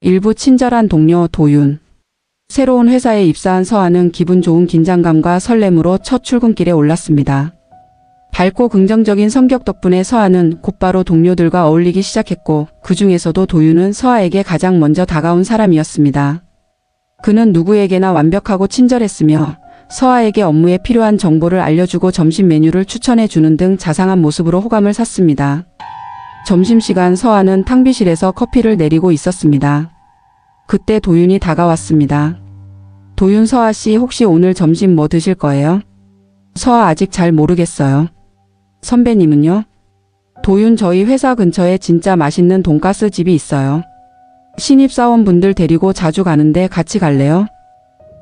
일부 친절한 동료 도윤. 새로운 회사에 입사한 서아는 기분 좋은 긴장감과 설렘으로 첫 출근길에 올랐습니다. 밝고 긍정적인 성격 덕분에 서아는 곧바로 동료들과 어울리기 시작했고 그 중에서도 도윤은 서아에게 가장 먼저 다가온 사람이었습니다. 그는 누구에게나 완벽하고 친절했으며 서아에게 업무에 필요한 정보를 알려주고 점심 메뉴를 추천해주는 등 자상한 모습으로 호감을 샀습니다. 점심시간 서아는 탕비실에서 커피를 내리고 있었습니다. 그때 도윤이 다가왔습니다. 도윤 서아씨 혹시 오늘 점심 뭐 드실 거예요? 서아 아직 잘 모르겠어요. 선배님은요? 도윤 저희 회사 근처에 진짜 맛있는 돈가스 집이 있어요. 신입사원분들 데리고 자주 가는데 같이 갈래요?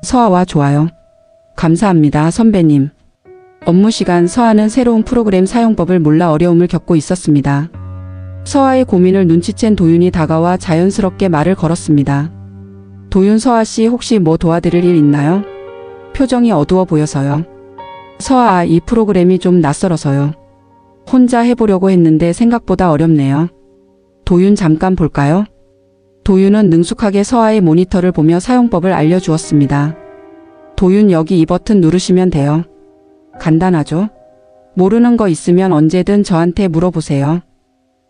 서아와 좋아요. 감사합니다 선배님. 업무 시간 서아는 새로운 프로그램 사용법을 몰라 어려움을 겪고 있었습니다. 서아의 고민을 눈치챈 도윤이 다가와 자연스럽게 말을 걸었습니다. 도윤 서아씨 혹시 뭐 도와드릴 일 있나요? 표정이 어두워 보여서요. 서아 이 프로그램이 좀 낯설어서요. 혼자 해보려고 했는데 생각보다 어렵네요. 도윤 잠깐 볼까요? 도윤은 능숙하게 서아의 모니터를 보며 사용법을 알려주었습니다. 도윤 여기 이 버튼 누르시면 돼요. 간단하죠? 모르는 거 있으면 언제든 저한테 물어보세요.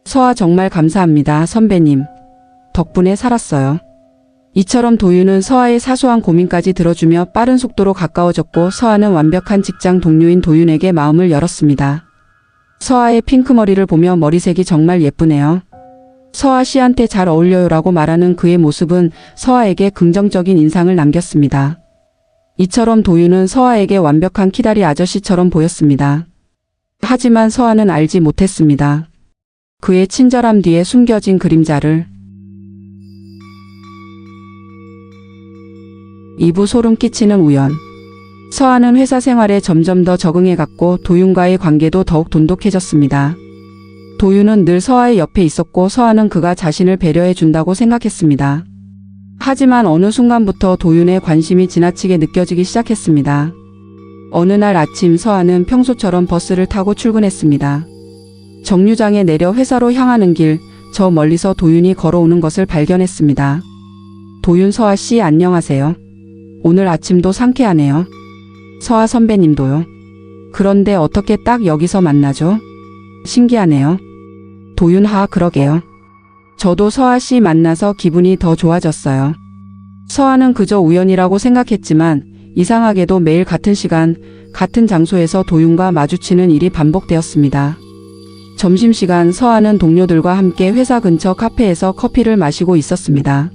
서아 정말 감사합니다 선배님. 덕분에 살았어요. 이처럼 도윤은 서아의 사소한 고민까지 들어주며 빠른 속도로 가까워졌고 서아는 완벽한 직장 동료인 도윤에게 마음을 열었습니다. 서아의 핑크머리를 보며 머리색이 정말 예쁘네요. 서아 씨한테 잘 어울려요라고 말하는 그의 모습은 서아에게 긍정적인 인상을 남겼습니다. 이처럼 도윤은 서아에게 완벽한 키다리 아저씨처럼 보였습니다. 하지만 서아는 알지 못했습니다. 그의 친절함 뒤에 숨겨진 그림자를. 2부 소름 끼치는 우연. 서아는 회사 생활에 점점 더 적응해갔고 도윤과의 관계도 더욱 돈독해졌습니다. 도윤은 늘 서아의 옆에 있었고 서아는 그가 자신을 배려해 준다고 생각했습니다. 하지만 어느 순간부터 도윤의 관심이 지나치게 느껴지기 시작했습니다. 어느 날 아침 서아는 평소처럼 버스를 타고 출근했습니다. 정류장에 내려 회사로 향하는 길, 저 멀리서 도윤이 걸어오는 것을 발견했습니다. 도윤 서아 씨 안녕하세요. 오늘 아침도 상쾌하네요. 서아 선배님도요. 그런데 어떻게 딱 여기서 만나죠? 신기하네요. 도윤 그러게요. 저도 서아 씨 만나서 기분이 더 좋아졌어요. 서아는 그저 우연이라고 생각했지만 이상하게도 매일 같은 시간, 같은 장소에서 도윤과 마주치는 일이 반복되었습니다. 점심시간 서아는 동료들과 함께 회사 근처 카페에서 커피를 마시고 있었습니다.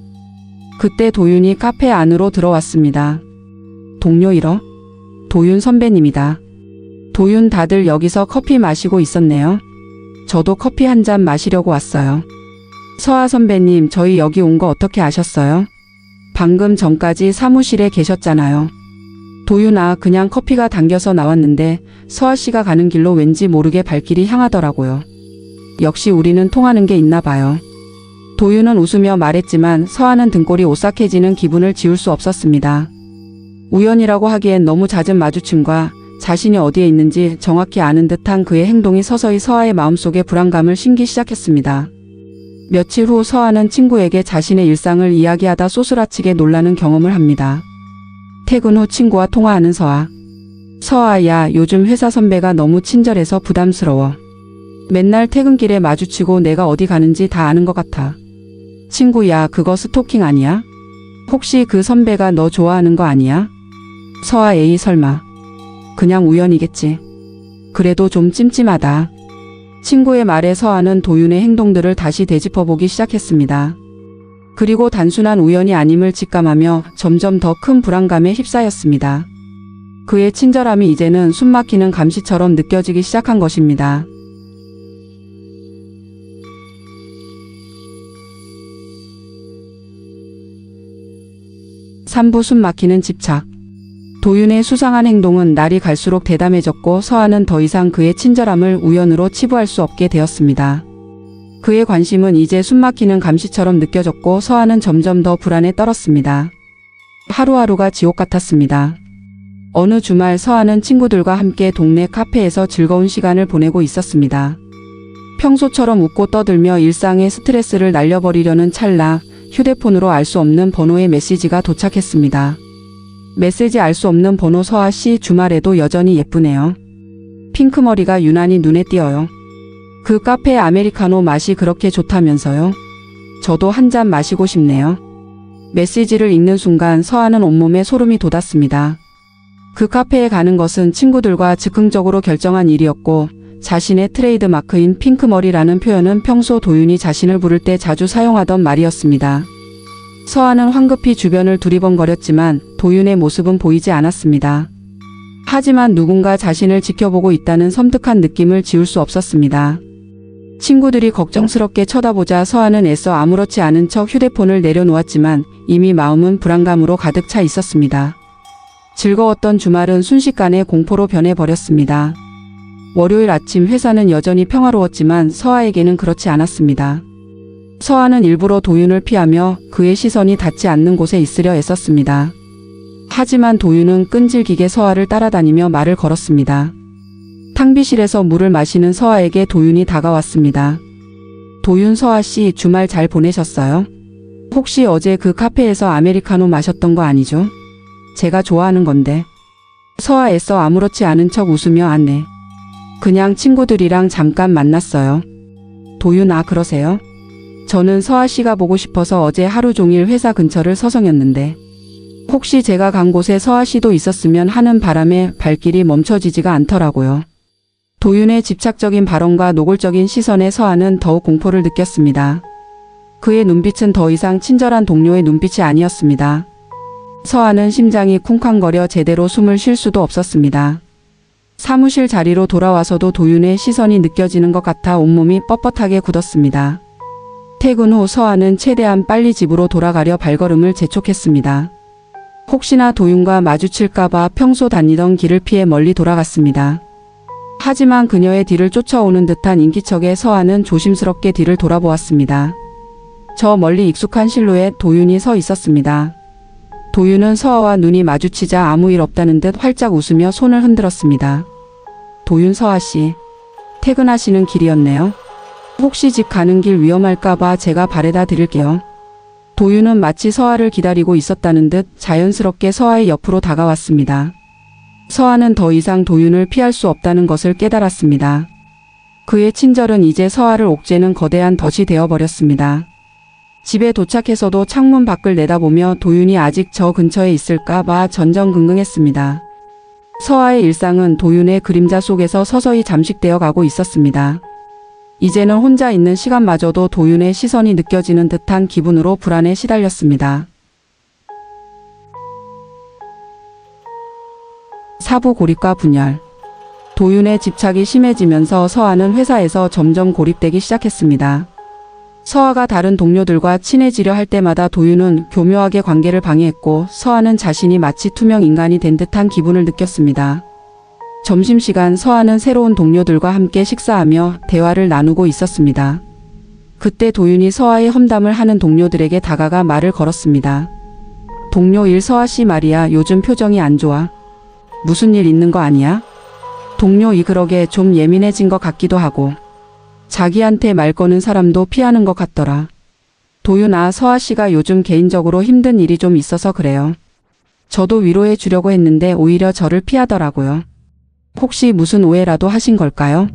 그때 도윤이 카페 안으로 들어왔습니다. 동료 1호? 도윤 선배님이다. 도윤 다들 여기서 커피 마시고 있었네요. 저도 커피 한 잔 마시려고 왔어요. 서아 선배님 저희 여기 온 거 어떻게 아셨어요? 방금 전까지 사무실에 계셨잖아요. 도윤아 그냥 커피가 당겨서 나왔는데 서아 씨가 가는 길로 왠지 모르게 발길이 향하더라고요. 역시 우리는 통하는 게 있나 봐요. 도윤은 웃으며 말했지만 서아는 등골이 오싹해지는 기분을 지울 수 없었습니다. 우연이라고 하기엔 너무 잦은 마주침과 자신이 어디에 있는지 정확히 아는 듯한 그의 행동이 서서히 서아의 마음속에 불안감을 심기 시작했습니다. 며칠 후 서아는 친구에게 자신의 일상을 이야기하다 소스라치게 놀라는 경험을 합니다. 퇴근 후 친구와 통화하는 서아. 서아야 요즘 회사 선배가 너무 친절해서 부담스러워. 맨날 퇴근길에 마주치고 내가 어디 가는지 다 아는 것 같아. 친구야 그거 스토킹 아니야? 혹시 그 선배가 너 좋아하는 거 아니야? 서아 에이 설마. 그냥 우연이겠지. 그래도 좀 찜찜하다. 친구의 말에 서아는 도윤의 행동들을 다시 되짚어보기 시작했습니다. 그리고 단순한 우연이 아님을 직감하며 점점 더 큰 불안감에 휩싸였습니다. 그의 친절함이 이제는 숨막히는 감시처럼 느껴지기 시작한 것입니다. 3부 숨막히는 집착. 도윤의 수상한 행동은 날이 갈수록 대담해졌고 서아는 더 이상 그의 친절함을 우연으로 치부할 수 없게 되었습니다. 그의 관심은 이제 숨막히는 감시처럼 느껴졌고 서아는 점점 더 불안에 떨었습니다. 하루하루가 지옥 같았습니다. 어느 주말 서아는 친구들과 함께 동네 카페에서 즐거운 시간을 보내고 있었습니다. 평소처럼 웃고 떠들며 일상의 스트레스를 날려버리려는 찰나 휴대폰으로 알 수 없는 번호의 메시지가 도착했습니다. 메시지 알 수 없는 번호. 서아 씨 주말에도 여전히 예쁘네요. 핑크머리가 유난히 눈에 띄어요. 그 카페 아메리카노 맛이 그렇게 좋다면서요? 저도 한 잔 마시고 싶네요. 메시지를 읽는 순간 서아는 온몸에 소름이 돋았습니다. 그 카페에 가는 것은 친구들과 즉흥적으로 결정한 일이었고 자신의 트레이드 마크인 핑크머리라는 표현은 평소 도윤이 자신을 부를 때 자주 사용하던 말이었습니다. 서아는 황급히 주변을 두리번거렸지만 도윤의 모습은 보이지 않았습니다. 하지만 누군가 자신을 지켜보고 있다는 섬뜩한 느낌을 지울 수 없었습니다. 친구들이 걱정스럽게 쳐다보자 서아는 애써 아무렇지 않은 척 휴대폰을 내려놓았지만 이미 마음은 불안감으로 가득 차 있었습니다. 즐거웠던 주말은 순식간에 공포로 변해버렸습니다. 월요일 아침 회사는 여전히 평화로웠지만 서아에게는 그렇지 않았습니다. 서아는 일부러 도윤을 피하며 그의 시선이 닿지 않는 곳에 있으려 애썼습니다. 하지만 도윤은 끈질기게 서아를 따라다니며 말을 걸었습니다. 탕비실에서 물을 마시는 서아에게 도윤이 다가왔습니다. 도윤, 서아 씨 주말 잘 보내셨어요? 혹시 어제 그 카페에서 아메리카노 마셨던 거 아니죠? 제가 좋아하는 건데. 서아 애써 아무렇지 않은 척 웃으며 안내. 그냥 친구들이랑 잠깐 만났어요. 도윤, 아 그러세요? 저는 서아 씨가 보고 싶어서 어제 하루 종일 회사 근처를 서성였는데 혹시 제가 간 곳에 서아 씨도 있었으면 하는 바람에 발길이 멈춰지지가 않더라고요. 도윤의 집착적인 발언과 노골적인 시선에 서아는 더욱 공포를 느꼈습니다. 그의 눈빛은 더 이상 친절한 동료의 눈빛이 아니었습니다. 서아는 심장이 쿵쾅거려 제대로 숨을 쉴 수도 없었습니다. 사무실 자리로 돌아와서도 도윤의 시선이 느껴지는 것 같아 온몸이 뻣뻣하게 굳었습니다. 퇴근 후 서아는 최대한 빨리 집으로 돌아가려 발걸음을 재촉했습니다. 혹시나 도윤과 마주칠까봐 평소 다니던 길을 피해 멀리 돌아갔습니다. 하지만 그녀의 뒤를 쫓아오는 듯한 인기척에 서아는 조심스럽게 뒤를 돌아보았습니다. 저 멀리 익숙한 실루엣 도윤이 서 있었습니다. 도윤은 서아와 눈이 마주치자 아무 일 없다는 듯 활짝 웃으며 손을 흔들었습니다. 도윤, 서아 씨, 퇴근하시는 길이었네요. 혹시 집 가는 길 위험할까봐 제가 바래다 드릴게요. 도윤은 마치 서아를 기다리고 있었다는 듯 자연스럽게 서아의 옆으로 다가왔습니다. 서아는 더 이상 도윤을 피할 수 없다는 것을 깨달았습니다. 그의 친절은 이제 서아를 옥죄는 거대한 덫이 되어버렸습니다. 집에 도착해서도 창문 밖을 내다보며 도윤이 아직 저 근처에 있을까봐 전전긍긍했습니다. 서아의 일상은 도윤의 그림자 속에서 서서히 잠식되어 가고 있었습니다. 이제는 혼자 있는 시간마저도 도윤의 시선이 느껴지는 듯한 기분으로 불안에 시달렸습니다. 사부 고립과 분열. 도윤의 집착이 심해지면서 서아는 회사에서 점점 고립되기 시작했습니다. 서아가 다른 동료들과 친해지려 할 때마다 도윤은 교묘하게 관계를 방해했고 서아는 자신이 마치 투명 인간이 된 듯한 기분을 느꼈습니다. 점심시간 서아는 새로운 동료들과 함께 식사하며 대화를 나누고 있었습니다. 그때 도윤이 서아의 험담을 하는 동료들에게 다가가 말을 걸었습니다. 동료 1, 서아 씨 말이야, 요즘 표정이 안 좋아. 무슨 일 있는 거 아니야? 동료 2, 그러게 좀 예민해진 것 같기도 하고. 자기한테 말 거는 사람도 피하는 것 같더라. 도윤, 아, 서아 씨가 요즘 개인적으로 힘든 일이 좀 있어서 그래요. 저도 위로해 주려고 했는데 오히려 저를 피하더라고요. 혹시 무슨 오해라도 하신 걸까요?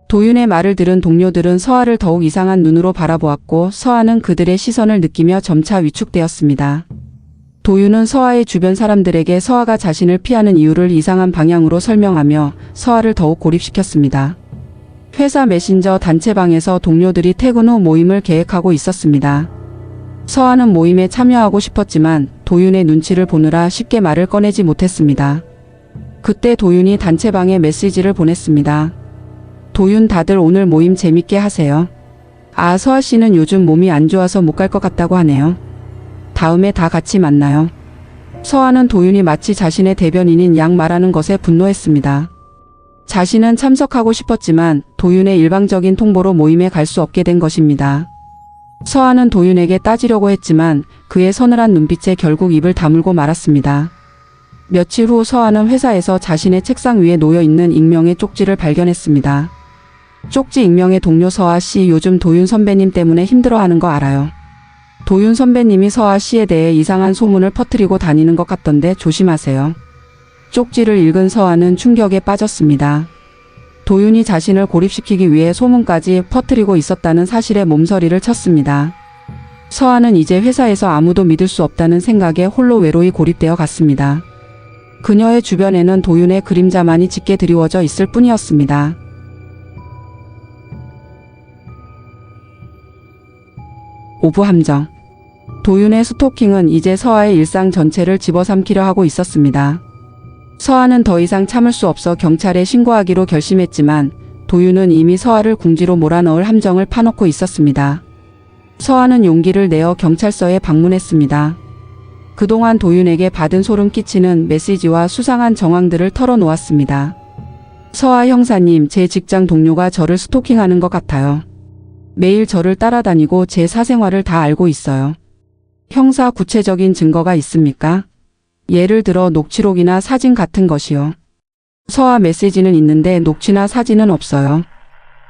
도윤의 말을 들은 동료들은 서아를 더욱 이상한 눈으로 바라보았고 서아는 그들의 시선을 느끼며 점차 위축되었습니다. 도윤은 서아의 주변 사람들에게 서아가 자신을 피하는 이유를 이상한 방향으로 설명하며 서아를 더욱 고립시켰습니다. 회사 메신저 단체방에서 동료들이 퇴근 후 모임을 계획하고 있었습니다. 서아는 모임에 참여하고 싶었지만 도윤의 눈치를 보느라 쉽게 말을 꺼내지 못했습니다. 그때 도윤이 단체방에 메시지를 보냈습니다. 도윤, 다들 오늘 모임 재밌게 하세요. 아, 서아 씨는 요즘 몸이 안 좋아서 못 갈 것 같다고 하네요. 다음에 다 같이 만나요. 서아는 도윤이 마치 자신의 대변인인 양 말하는 것에 분노했습니다. 자신은 참석하고 싶었지만 도윤의 일방적인 통보로 모임에 갈 수 없게 된 것입니다. 서아는 도윤에게 따지려고 했지만 그의 서늘한 눈빛에 결국 입을 다물고 말았습니다. 며칠 후 서아는 회사에서 자신의 책상 위에 놓여있는 익명의 쪽지를 발견했습니다. 쪽지 익명의 동료, 서아 씨, 요즘 도윤 선배님 때문에 힘들어하는 거 알아요. 도윤 선배님이 서아 씨에 대해 이상한 소문을 퍼뜨리고 다니는 것 같던데 조심하세요. 쪽지를 읽은 서아는 충격에 빠졌습니다. 도윤이 자신을 고립시키기 위해 소문까지 퍼뜨리고 있었다는 사실에 몸서리를 쳤습니다. 서아는 이제 회사에서 아무도 믿을 수 없다는 생각에 홀로 외로이 고립되어 갔습니다. 그녀의 주변에는 도윤의 그림자만이 짙게 드리워져 있을 뿐이었습니다. 오부 함정. 도윤의 스토킹은 이제 서아의 일상 전체를 집어삼키려 하고 있었습니다. 서아는 더 이상 참을 수 없어 경찰에 신고하기로 결심했지만 도윤은 이미 서아를 궁지로 몰아넣을 함정을 파놓고 있었습니다. 서아는 용기를 내어 경찰서에 방문했습니다. 그동안 도윤에게 받은 소름 끼치는 메시지와 수상한 정황들을 털어놓았습니다. 서아 형사님, 제 직장 동료가 저를 스토킹하는 것 같아요. 매일 저를 따라다니고 제 사생활을 다 알고 있어요. 형사, 구체적인 증거가 있습니까? 예를 들어 녹취록이나 사진 같은 것이요. 서아, 메시지는 있는데 녹취나 사진은 없어요.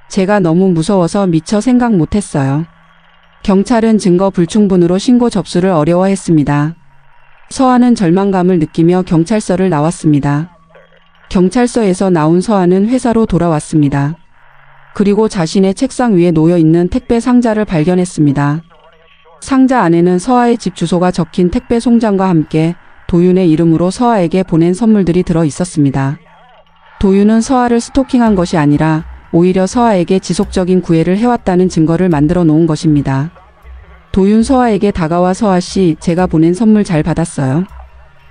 제가 너무 무서워서 미처 생각 못했어요. 경찰은 증거 불충분으로 신고 접수를 어려워했습니다. 서아는 절망감을 느끼며 경찰서를 나왔습니다. 경찰서에서 나온 서아는 회사로 돌아왔습니다. 그리고 자신의 책상 위에 놓여있는 택배 상자를 발견했습니다. 상자 안에는 서아의 집 주소가 적힌 택배 송장과 함께 도윤의 이름으로 서아에게 보낸 선물들이 들어 있었습니다. 도윤은 서아를 스토킹한 것이 아니라 오히려 서아에게 지속적인 구애를 해왔다는 증거를 만들어 놓은 것입니다. 도윤 서아에게 다가와 서아 씨, 제가 보낸 선물 잘 받았어요.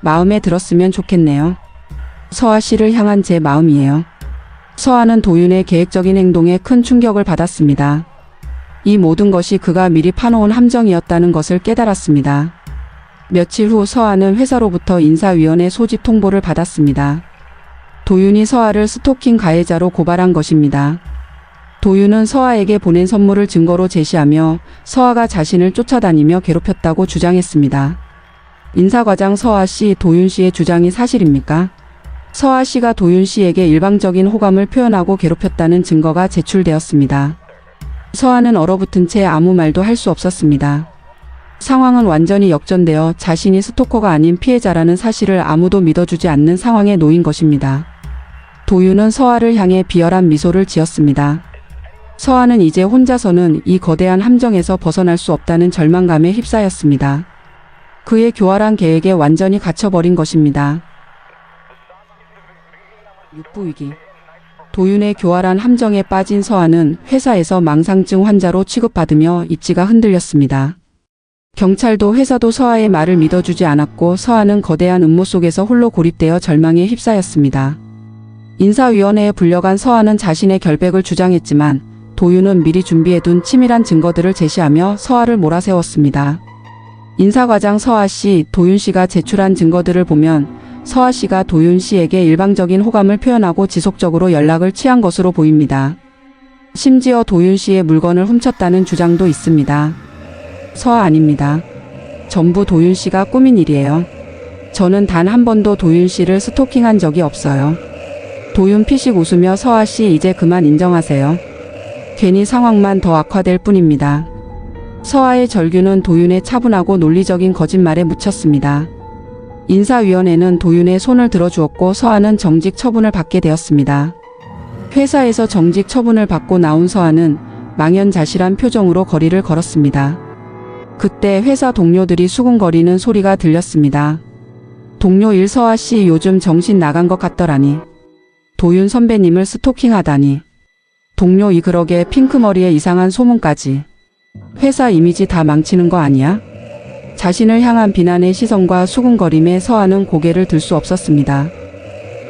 마음에 들었으면 좋겠네요. 서아 씨를 향한 제 마음이에요. 서아는 도윤의 계획적인 행동에 큰 충격을 받았습니다. 이 모든 것이 그가 미리 파놓은 함정이었다는 것을 깨달았습니다. 며칠 후 서아는 회사로부터 인사위원회 소집 통보를 받았습니다. 도윤이 서아를 스토킹 가해자로 고발한 것입니다. 도윤은 서아에게 보낸 선물을 증거로 제시하며 서아가 자신을 쫓아다니며 괴롭혔다고 주장했습니다. 인사과장 서아 씨, 도윤 씨의 주장이 사실입니까? 서아 씨가 도윤 씨에게 일방적인 호감을 표현하고 괴롭혔다는 증거가 제출되었습니다. 서아는 얼어붙은 채 아무 말도 할 수 없었습니다. 상황은 완전히 역전되어 자신이 스토커가 아닌 피해자라는 사실을 아무도 믿어주지 않는 상황에 놓인 것입니다. 도윤은 서아를 향해 비열한 미소를 지었습니다. 서아는 이제 혼자서는 이 거대한 함정에서 벗어날 수 없다는 절망감에 휩싸였습니다. 그의 교활한 계획에 완전히 갇혀버린 것입니다. 육부위기. 도윤의 교활한 함정에 빠진 서아는 회사에서 망상증 환자로 취급받으며 입지가 흔들렸습니다. 경찰도 회사도 서아의 말을 믿어주지 않았고 서아는 거대한 음모 속에서 홀로 고립되어 절망에 휩싸였습니다. 인사위원회에 불려간 서아는 자신의 결백을 주장했지만 도윤은 미리 준비해둔 치밀한 증거들을 제시하며 서아를 몰아세웠습니다. 인사과장 서아 씨, 도윤 씨가 제출한 증거들을 보면 서아 씨가 도윤 씨에게 일방적인 호감을 표현하고 지속적으로 연락을 취한 것으로 보입니다. 심지어 도윤 씨의 물건을 훔쳤다는 주장도 있습니다. 서아 아닙니다. 전부 도윤 씨가 꾸민 일이에요. 저는 단 한 번도 도윤 씨를 스토킹한 적이 없어요. 도윤 피식 웃으며 서아 씨, 이제 그만 인정하세요. 괜히 상황만 더 악화될 뿐입니다. 서아의 절규는 도윤의 차분하고 논리적인 거짓말에 묻혔습니다. 인사위원회는 도윤의 손을 들어주었고 서아는 정직 처분을 받게 되었습니다. 회사에서 정직 처분을 받고 나온 서아는 망연자실한 표정으로 거리를 걸었습니다. 그때 회사 동료들이 수군거리는 소리가 들렸습니다. 동료 일, 서아 씨 요즘 정신 나간 것 같더라니. 도윤 선배님을 스토킹하다니. 동료 이, 그러게 핑크머리에 이상한 소문까지. 회사 이미지 다 망치는 거 아니야? 자신을 향한 비난의 시선과 수군거림에 서아는 고개를 들 수 없었습니다.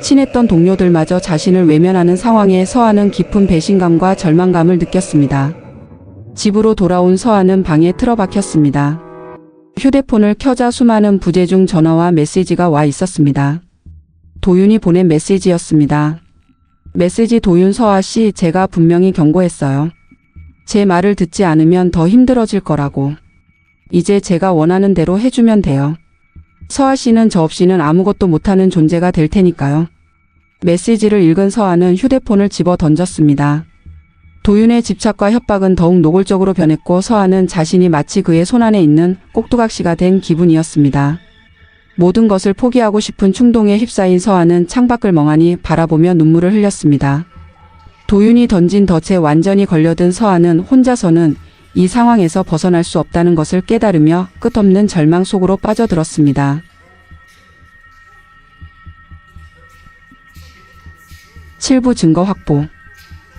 친했던 동료들마저 자신을 외면하는 상황에 서아는 깊은 배신감과 절망감을 느꼈습니다. 집으로 돌아온 서아는 방에 틀어박혔습니다. 휴대폰을 켜자 수많은 부재중 전화와 메시지가 와 있었습니다. 도윤이 보낸 메시지였습니다. 메시지: 도윤, 서아 씨, 제가 분명히 경고했어요. 제 말을 듣지 않으면 더 힘들어질 거라고. 이제 제가 원하는 대로 해주면 돼요. 서아 씨는 저 없이는 아무것도 못하는 존재가 될 테니까요. 메시지를 읽은 서아는 휴대폰을 집어 던졌습니다. 도윤의 집착과 협박은 더욱 노골적으로 변했고 서아는 자신이 마치 그의 손안에 있는 꼭두각시가 된 기분이었습니다. 모든 것을 포기하고 싶은 충동에 휩싸인 서아는 창밖을 멍하니 바라보며 눈물을 흘렸습니다. 도윤이 던진 덫에 완전히 걸려든 서아는 혼자서는 이 상황에서 벗어날 수 없다는 것을 깨달으며 끝없는 절망 속으로 빠져들었습니다. 7부 증거 확보.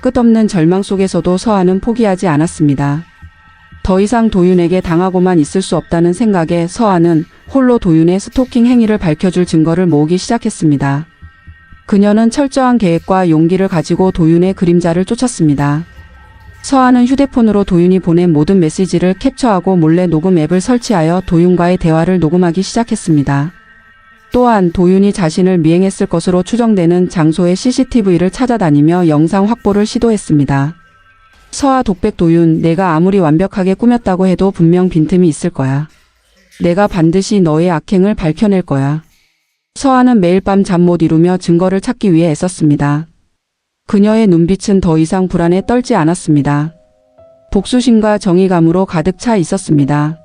끝없는 절망 속에서도 서아는 포기하지 않았습니다. 더 이상 도윤에게 당하고만 있을 수 없다는 생각에 서아는 홀로 도윤의 스토킹 행위를 밝혀줄 증거를 모으기 시작했습니다. 그녀는 철저한 계획과 용기를 가지고 도윤의 그림자를 쫓았습니다. 서아는 휴대폰으로 도윤이 보낸 모든 메시지를 캡처하고 몰래 녹음 앱을 설치하여 도윤과의 대화를 녹음하기 시작했습니다. 또한 도윤이 자신을 미행했을 것으로 추정되는 장소의 CCTV를 찾아다니며 영상 확보를 시도했습니다. 서아 독백 도윤, 내가 아무리 완벽하게 꾸몄다고 해도 분명 빈틈이 있을 거야. 내가 반드시 너의 악행을 밝혀낼 거야. 서아는 매일 밤 잠 못 이루며 증거를 찾기 위해 애썼습니다. 그녀의 눈빛은 더 이상 불안에 떨지 않았습니다. 복수심과 정의감으로 가득 차 있었습니다.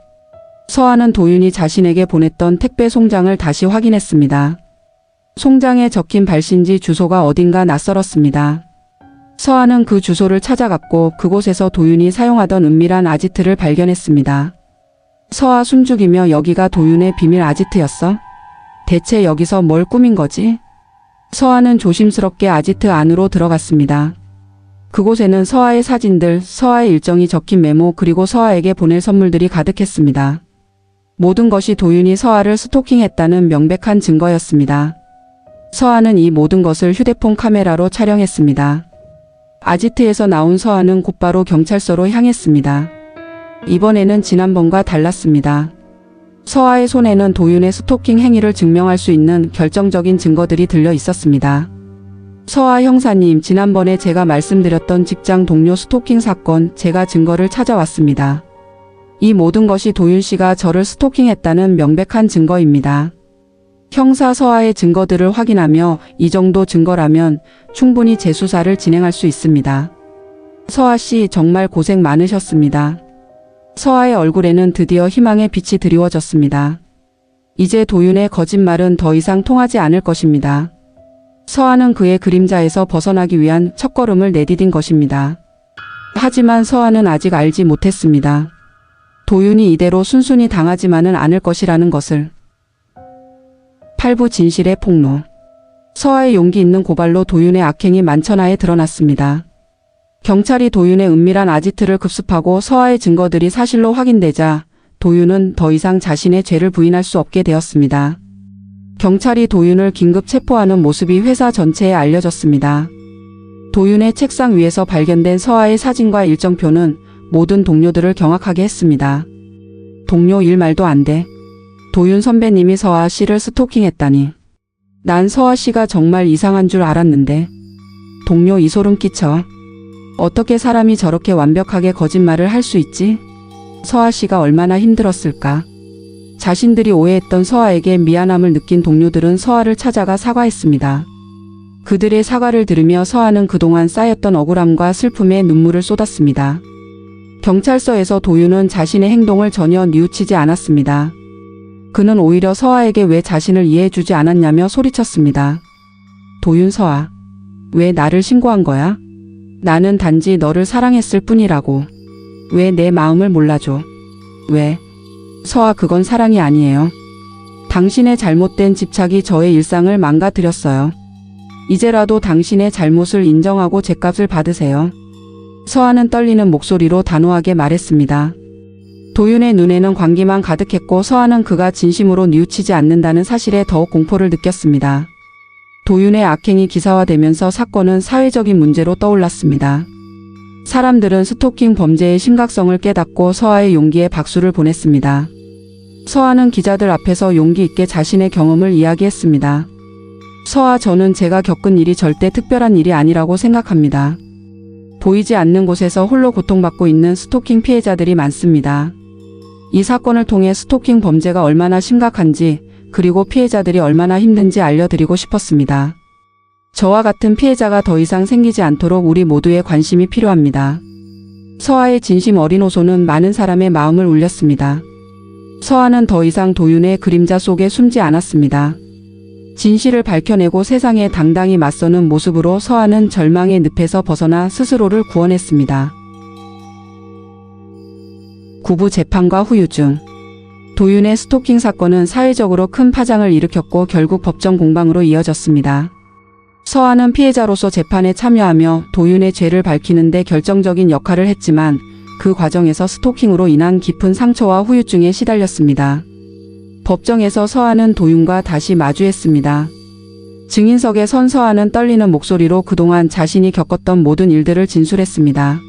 서아는 도윤이 자신에게 보냈던 택배 송장을 다시 확인했습니다. 송장에 적힌 발신지 주소가 어딘가 낯설었습니다. 서아는 그 주소를 찾아갔고 그곳에서 도윤이 사용하던 은밀한 아지트를 발견했습니다. 서아 숨죽이며 여기가 도윤의 비밀 아지트였어? 대체 여기서 뭘 꾸민 거지? 서아는 조심스럽게 아지트 안으로 들어갔습니다. 그곳에는 서아의 사진들, 서아의 일정이 적힌 메모 그리고 서아에게 보낼 선물들이 가득했습니다. 모든 것이 도윤이 서아를 스토킹했다는 명백한 증거였습니다. 서아는 이 모든 것을 휴대폰 카메라로 촬영했습니다. 아지트에서 나온 서아는 곧바로 경찰서로 향했습니다. 이번에는 지난번과 달랐습니다. 서아의 손에는 도윤의 스토킹 행위를 증명할 수 있는 결정적인 증거들이 들려 있었습니다. 서아 형사님, 지난번에 제가 말씀드렸던 직장 동료 스토킹 사건, 제가 증거를 찾아왔습니다. 이 모든 것이 도윤 씨가 저를 스토킹했다는 명백한 증거입니다. 형사 서아의 증거들을 확인하며 이 정도 증거라면 충분히 재수사를 진행할 수 있습니다. 서아 씨 정말 고생 많으셨습니다. 서아의 얼굴에는 드디어 희망의 빛이 드리워졌습니다. 이제 도윤의 거짓말은 더 이상 통하지 않을 것입니다. 서아는 그의 그림자에서 벗어나기 위한 첫걸음을 내디딘 것입니다. 하지만 서아는 아직 알지 못했습니다. 도윤이 이대로 순순히 당하지만은 않을 것이라는 것을. 8부 진실의 폭로. 서아의 용기 있는 고발로 도윤의 악행이 만천하에 드러났습니다. 경찰이 도윤의 은밀한 아지트를 급습하고 서아의 증거들이 사실로 확인되자 도윤은 더 이상 자신의 죄를 부인할 수 없게 되었습니다. 경찰이 도윤을 긴급 체포하는 모습이 회사 전체에 알려졌습니다. 도윤의 책상 위에서 발견된 서아의 사진과 일정표는 모든 동료들을 경악하게 했습니다. 동료 일 말도 안 돼. 도윤 선배님이 서아 씨를 스토킹했다니. 난 서아 씨가 정말 이상한 줄 알았는데. 동료 이 소름 끼쳐. 어떻게 사람이 저렇게 완벽하게 거짓말을 할 수 있지? 서아 씨가 얼마나 힘들었을까? 자신들이 오해했던 서아에게 미안함을 느낀 동료들은 서아를 찾아가 사과했습니다. 그들의 사과를 들으며 서아는 그동안 쌓였던 억울함과 슬픔에 눈물을 쏟았습니다. 경찰서에서 도윤은 자신의 행동을 전혀 뉘우치지 않았습니다. 그는 오히려 서아에게 왜 자신을 이해해주지 않았냐며 소리쳤습니다. 도윤 서아, 왜 나를 신고한 거야? 나는 단지 너를 사랑했을 뿐이라고. 왜 내 마음을 몰라줘? 왜? 서아, 그건 사랑이 아니에요. 당신의 잘못된 집착이 저의 일상을 망가뜨렸어요. 이제라도 당신의 잘못을 인정하고 죗값을 받으세요. 서아는 떨리는 목소리로 단호하게 말했습니다. 도윤의 눈에는 광기만 가득했고 서아는 그가 진심으로 뉘우치지 않는다는 사실에 더욱 공포를 느꼈습니다. 도윤의 악행이 기사화되면서 사건은 사회적인 문제로 떠올랐습니다. 사람들은 스토킹 범죄의 심각성을 깨닫고 서아의 용기에 박수를 보냈습니다. 서아는 기자들 앞에서 용기 있게 자신의 경험을 이야기했습니다. 서아, 저는 제가 겪은 일이 절대 특별한 일이 아니라고 생각합니다. 보이지 않는 곳에서 홀로 고통받고 있는 스토킹 피해자들이 많습니다. 이 사건을 통해 스토킹 범죄가 얼마나 심각한지 그리고 피해자들이 얼마나 힘든지 알려드리고 싶었습니다. 저와 같은 피해자가 더 이상 생기지 않도록 우리 모두의 관심이 필요합니다. 서아의 진심 어린 호소는 많은 사람의 마음을 울렸습니다. 서아는 더 이상 도윤의 그림자 속에 숨지 않았습니다. 진실을 밝혀내고 세상에 당당히 맞서는 모습으로 서아는 절망의 늪에서 벗어나 스스로를 구원했습니다. 구부 재판과 후유증. 도윤의 스토킹 사건은 사회적으로 큰 파장을 일으켰고 결국 법정 공방으로 이어졌습니다. 서아는 피해자로서 재판에 참여하며 도윤의 죄를 밝히는 데 결정적인 역할을 했지만 그 과정에서 스토킹으로 인한 깊은 상처와 후유증에 시달렸습니다. 법정에서 서아는 도윤과 다시 마주했습니다. 증인석에 선 서아는 떨리는 목소리로 그동안 자신이 겪었던 모든 일들을 진술했습니다.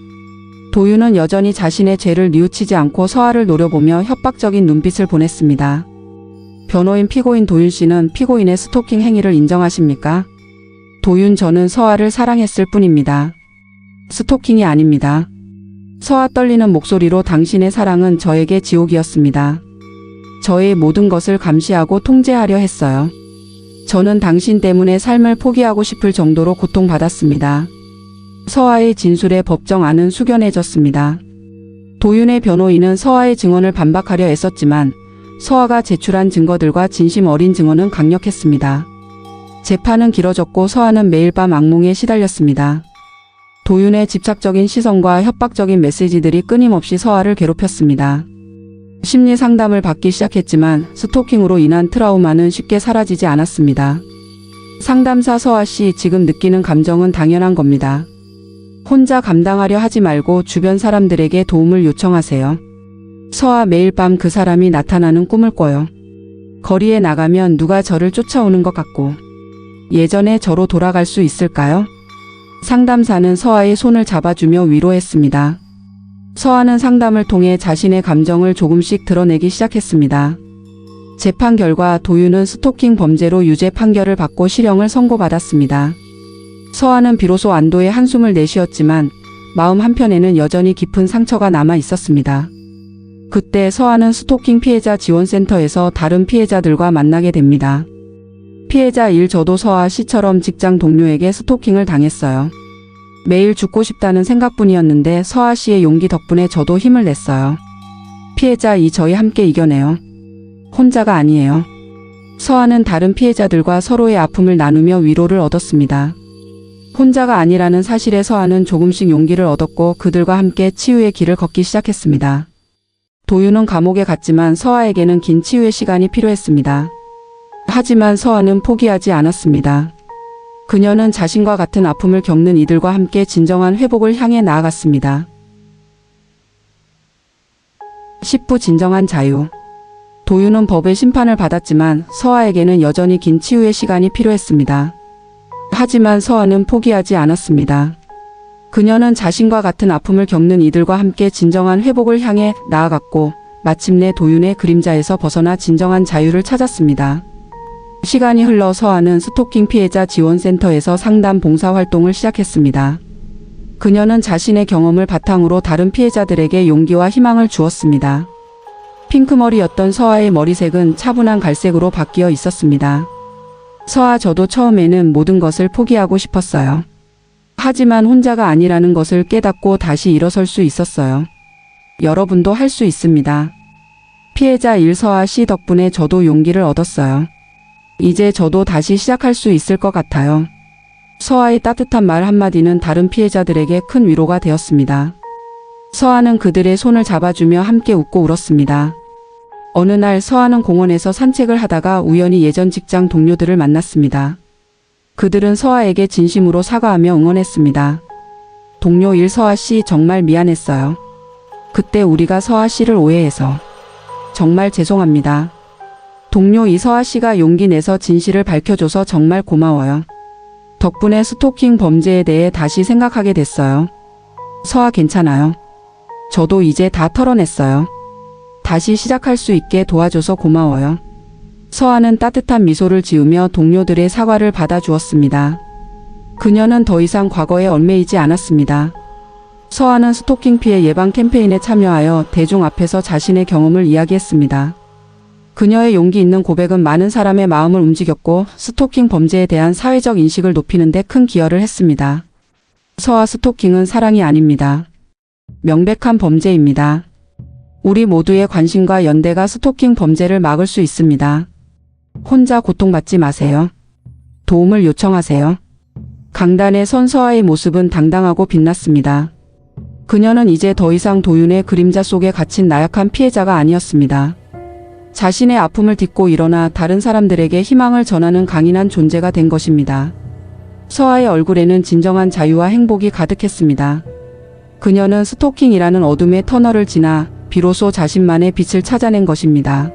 도윤은 여전히 자신의 죄를 뉘우치지 않고 서아를 노려보며 협박적인 눈빛을 보냈습니다. 변호인 피고인 도윤 씨는 피고인의 스토킹 행위를 인정하십니까? 도윤, 저는 서아를 사랑했을 뿐입니다. 스토킹이 아닙니다. 서아 떨리는 목소리로 당신의 사랑은 저에게 지옥이었습니다. 저의 모든 것을 감시하고 통제하려 했어요. 저는 당신 때문에 삶을 포기하고 싶을 정도로 고통받았습니다. 서아의 진술에 법정 안은 숙연해졌습니다. 도윤의 변호인은 서아의 증언을 반박하려 애썼지만 서아가 제출한 증거들과 진심 어린 증언은 강력했습니다. 재판은 길어졌고 서아는 매일 밤 악몽에 시달렸습니다. 도윤의 집착적인 시선과 협박적인 메시지들이 끊임없이 서아를 괴롭혔습니다. 심리 상담을 받기 시작했지만 스토킹으로 인한 트라우마는 쉽게 사라지지 않았습니다. 상담사 서아 씨, 지금 느끼는 감정은 당연한 겁니다. 혼자 감당하려 하지 말고 주변 사람들에게 도움을 요청하세요. 서아, 매일 밤 그 사람이 나타나는 꿈을 꿔요. 거리에 나가면 누가 저를 쫓아오는 것 같고. 예전의 저로 돌아갈 수 있을까요? 상담사는 서아의 손을 잡아주며 위로했습니다. 서아는 상담을 통해 자신의 감정을 조금씩 드러내기 시작했습니다. 재판 결과 도윤은 스토킹 범죄로 유죄 판결을 받고 실형을 선고받았습니다. 서아는 비로소 안도의 한숨을 내쉬었지만 마음 한편에는 여전히 깊은 상처가 남아 있었습니다. 그때 서아는 스토킹 피해자 지원센터에서 다른 피해자들과 만나게 됩니다. 피해자 1, 저도 서아 씨처럼 직장 동료에게 스토킹을 당했어요. 매일 죽고 싶다는 생각뿐이었는데 서아 씨의 용기 덕분에 저도 힘을 냈어요. 피해자 2, 저희 함께 이겨내요. 혼자가 아니에요. 서아는 다른 피해자들과 서로의 아픔을 나누며 위로를 얻었습니다. 혼자가 아니라는 사실에 서아는 조금씩 용기를 얻었고 그들과 함께 치유의 길을 걷기 시작했습니다. 도윤은 감옥에 갔지만 서아에게는 긴 치유의 시간이 필요했습니다. 하지만 서아는 포기하지 않았습니다. 그녀는 자신과 같은 아픔을 겪는 이들과 함께 진정한 회복을 향해 나아갔습니다. 10부 진정한 자유. 도윤은 법의 심판을 받았지만 서아에게는 여전히 긴 치유의 시간이 필요했습니다. 하지만 서아는 포기하지 않았습니다. 그녀는 자신과 같은 아픔을 겪는 이들과 함께 진정한 회복을 향해 나아갔고 마침내 도윤의 그림자에서 벗어나 진정한 자유를 찾았습니다. 시간이 흘러 서아는 스토킹 피해자 지원센터에서 상담 봉사 활동을 시작했습니다. 그녀는 자신의 경험을 바탕으로 다른 피해자들에게 용기와 희망을 주었습니다. 핑크머리였던 서아의 머리색은 차분한 갈색으로 바뀌어 있었습니다. 서아, 저도 처음에는 모든 것을 포기하고 싶었어요. 하지만 혼자가 아니라는 것을 깨닫고 다시 일어설 수 있었어요. 여러분도 할 수 있습니다. 피해자 1, 서아 씨 덕분에 저도 용기를 얻었어요. 이제 저도 다시 시작할 수 있을 것 같아요. 서아의 따뜻한 말 한마디는 다른 피해자들에게 큰 위로가 되었습니다. 서아는 그들의 손을 잡아주며 함께 웃고 울었습니다. 어느 날 서아는 공원에서 산책을 하다가 우연히 예전 직장 동료들을 만났습니다. 그들은 서아에게 진심으로 사과하며 응원했습니다. 동료 1, 서아 씨, 정말 미안했어요. 그때 우리가 서아 씨를 오해해서 정말 죄송합니다. 동료 2, 서아 씨가 용기 내서 진실을 밝혀줘서 정말 고마워요. 덕분에 스토킹 범죄에 대해 다시 생각하게 됐어요. 서아, 괜찮아요. 저도 이제 다 털어냈어요. 다시 시작할 수 있게 도와줘서 고마워요. 서아는 따뜻한 미소를 지으며 동료들의 사과를 받아주었습니다. 그녀는 더 이상 과거에 얽매이지 않았습니다. 서아는 스토킹 피해 예방 캠페인에 참여하여 대중 앞에서 자신의 경험을 이야기했습니다. 그녀의 용기 있는 고백은 많은 사람의 마음을 움직였고 스토킹 범죄에 대한 사회적 인식을 높이는 데 큰 기여를 했습니다. 서아, 스토킹은 사랑이 아닙니다. 명백한 범죄입니다. 우리 모두의 관심과 연대가 스토킹 범죄를 막을 수 있습니다. 혼자 고통받지 마세요. 도움을 요청하세요. 강단에 선 서아의 모습은 당당하고 빛났습니다. 그녀는 이제 더 이상 도윤의 그림자 속에 갇힌 나약한 피해자가 아니었습니다. 자신의 아픔을 딛고 일어나 다른 사람들에게 희망을 전하는 강인한 존재가 된 것입니다. 서아의 얼굴에는 진정한 자유와 행복이 가득했습니다. 그녀는 스토킹이라는 어둠의 터널을 지나 비로소 자신만의 빛을 찾아낸 것입니다.